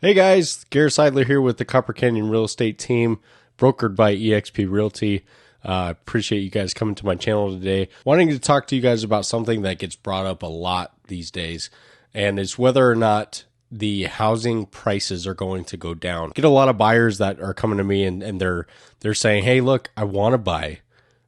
Hey guys, Garrett.Sidler here with the Copper Canyon Real Estate team, brokered by EXP Realty. Appreciate you guys coming to my channel today. Wanting to talk to you guys about something that gets brought up a lot these days, and it's whether or not the housing prices are going to go down. I get a lot of buyers that are coming to me and they're saying, "Hey, look, I want to buy.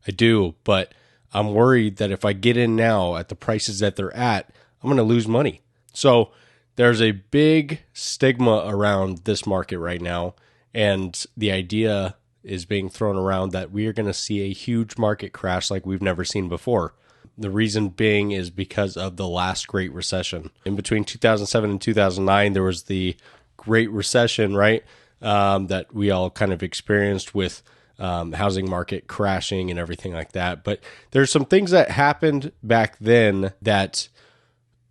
I do, but I'm worried that if I get in now at the prices that they're at, I'm going to lose money." So there's a big stigma around this market right now, and the idea is being thrown around that we are going to see a huge market crash like we've never seen before. The reason being is because of the last Great Recession. In between 2007 and 2009, there was the Great Recession, right? That we all kind of experienced with housing market crashing and everything like that. But there's some things that happened back then that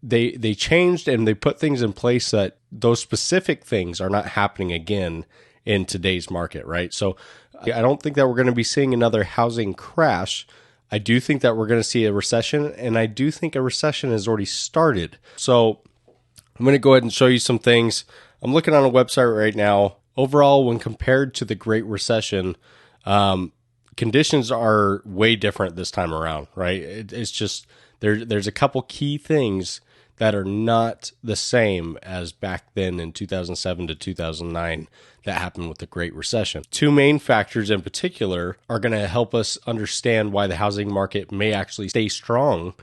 they changed, and they put things in place that those specific things are not happening again in today's market, right? So I don't think that we're going to be seeing another housing crash. I do think that we're going to see a recession, and I do think a recession has already started. So I'm going to go ahead and show you some things. I'm looking on a website right now. Overall, when compared to the Great Recession, conditions are way different this time around, right? It's just there's a couple key things that are not the same as back then in 2007 to 2009 that happened with the Great Recession. Two main factors in particular are going to help us understand why the housing market may actually stay strong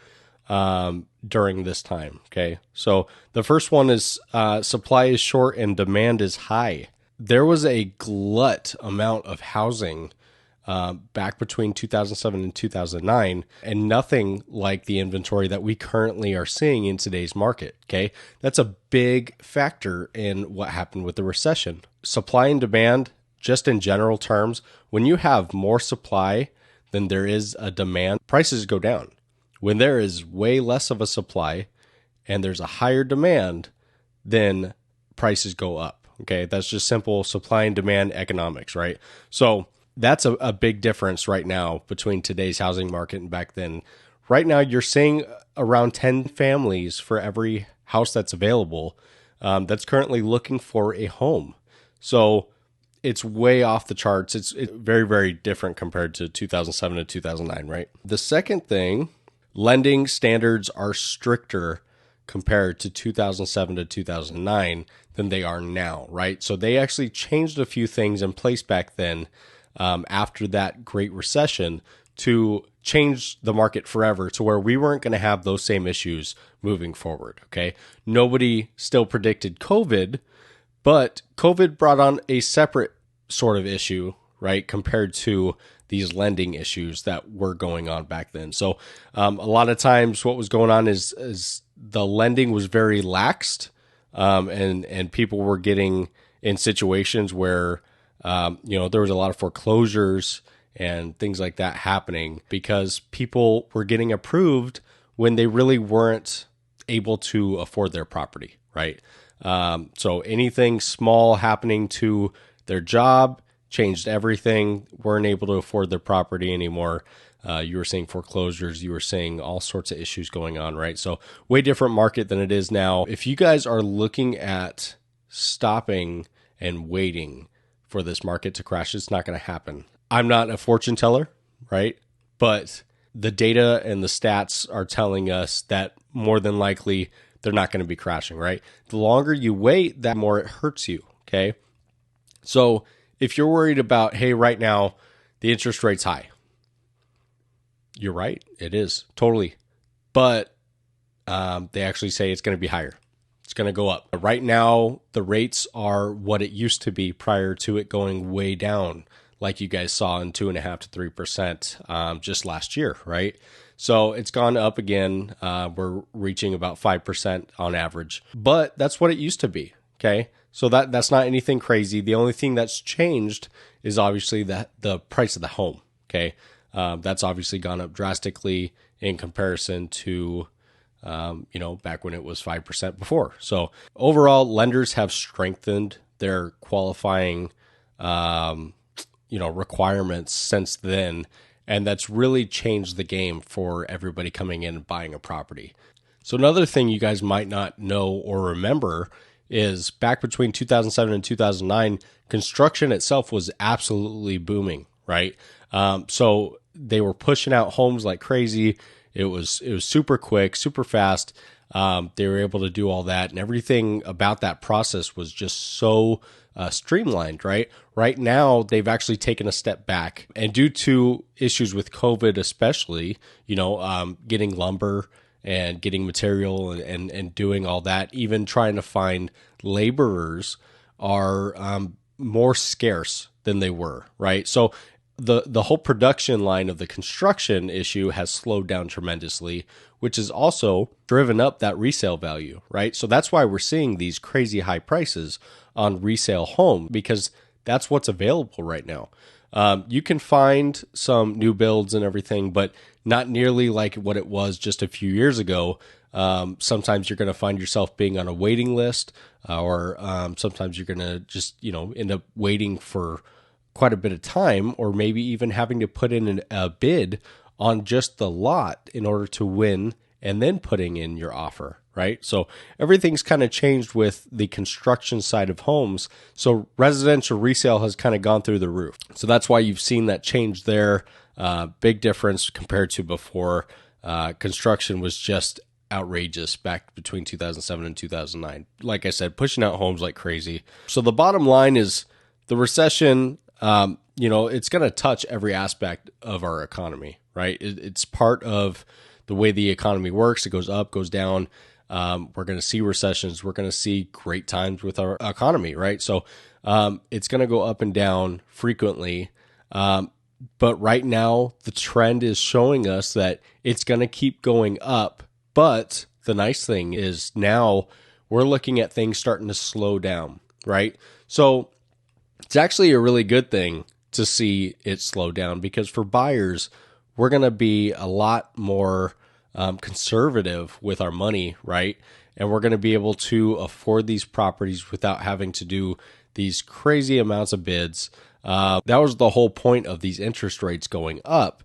during this time. Okay. So the first one is supply is short and demand is high. There was a glut amount of housing back between 2007 and 2009, and nothing like the inventory that we currently are seeing in today's market. Okay. That's a big factor in what happened with the recession. Supply and demand, just in general terms, when you have more supply than there is a demand, prices go down. When there is way less of a supply and there's a higher demand, then prices go up. Okay. That's just simple supply and demand economics, right? So that's a big difference right now between today's housing market and back then. Right now, you're seeing around 10 families for every house that's available that's currently looking for a home. So it's way off the charts. It's very, very different compared to 2007 to 2009, right? The second thing, lending standards are stricter compared to 2007 to 2009 than they are now, right? So they actually changed a few things in place back then after that Great Recession to change the market forever to where we weren't going to have those same issues moving forward. Okay. Nobody still predicted COVID, but COVID brought on a separate sort of issue, right? Compared to these lending issues that were going on back then. So a lot of times what was going on is the lending was very laxed, and people were getting in situations where there was a lot of foreclosures and things like that happening because people were getting approved when they really weren't able to afford their property, right? So anything small happening to their job changed everything, weren't able to afford their property anymore. You were seeing foreclosures, you were seeing all sorts of issues going on, right? So way different market than it is now. If you guys are looking at stopping and waiting for this market to crash, it's not going to happen. I'm not a fortune teller, right? But the data and the stats are telling us that more than likely they're not going to be crashing, right? The longer you wait, the more it hurts you, okay? So if you're worried about, hey, right now the interest rate's high, you're right, it is, totally. But they actually say it's going to be higher. It's going to go up. Right now, the rates are what it used to be prior to it going way down, like you guys saw in 2.5% to 3% just last year, right? So it's gone up again. We're reaching about 5% on average, but that's what it used to be. Okay, so that's not anything crazy. The only thing that's changed is obviously the price of the home. Okay, that's obviously gone up drastically in comparison to back when it was 5% before. So overall, lenders have strengthened their qualifying, requirements since then. And that's really changed the game for everybody coming in and buying a property. So another thing you guys might not know or remember is back between 2007 and 2009, construction itself was absolutely booming, right? So they were pushing out homes like crazy. It was super quick, super fast. They were able to do all that, and everything about that process was just so streamlined, right? Right now, they've actually taken a step back, and due to issues with COVID, especially, getting lumber and getting material and doing all that, even trying to find laborers are more scarce than they were, right? So the whole production line of the construction issue has slowed down tremendously, which has also driven up that resale value, right? So that's why we're seeing these crazy high prices on resale home, because that's what's available right now. You can find some new builds and everything, but not nearly like what it was just a few years ago. Sometimes you're going to find yourself being on a waiting list, or sometimes you're going to just, end up waiting for quite a bit of time, or maybe even having to put in a bid on just the lot in order to win and then putting in your offer, right? So everything's kind of changed with the construction side of homes. So residential resale has kind of gone through the roof. So that's why you've seen that change there. Big difference compared to before. Construction was just outrageous back between 2007 and 2009. Like I said, pushing out homes like crazy. So the bottom line is the recession, it's going to touch every aspect of our economy, right? It's part of the way the economy works. It goes up, goes down. We're going to see recessions. We're going to see great times with our economy, right? So it's going to go up and down frequently. But right now, the trend is showing us that it's going to keep going up. But the nice thing is now we're looking at things starting to slow down, right? So it's actually a really good thing to see it slow down, because for buyers, we're going to be a lot more conservative with our money, right? And we're going to be able to afford these properties without having to do these crazy amounts of bids. That was the whole point of these interest rates going up,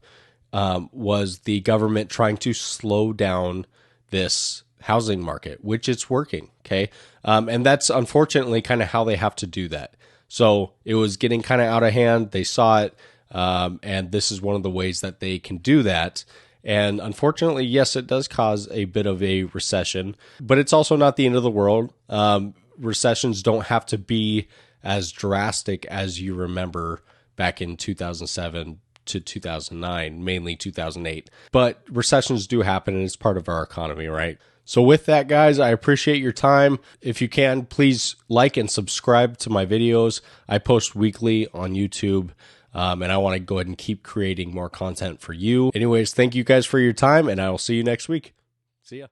was the government trying to slow down this housing market, which it's working, okay? And that's unfortunately kind of how they have to do that. So it was getting kind of out of hand. They saw it, and this is one of the ways that they can do that. And unfortunately, yes, it does cause a bit of a recession, but it's also not the end of the world. Recessions don't have to be as drastic as you remember back in 2007 to 2009, mainly 2008. But recessions do happen, and it's part of our economy, right? So with that, guys, I appreciate your time. If you can, please like and subscribe to my videos. I post weekly on YouTube, and I want to go ahead and keep creating more content for you. Anyways, thank you guys for your time, and I will see you next week. See ya.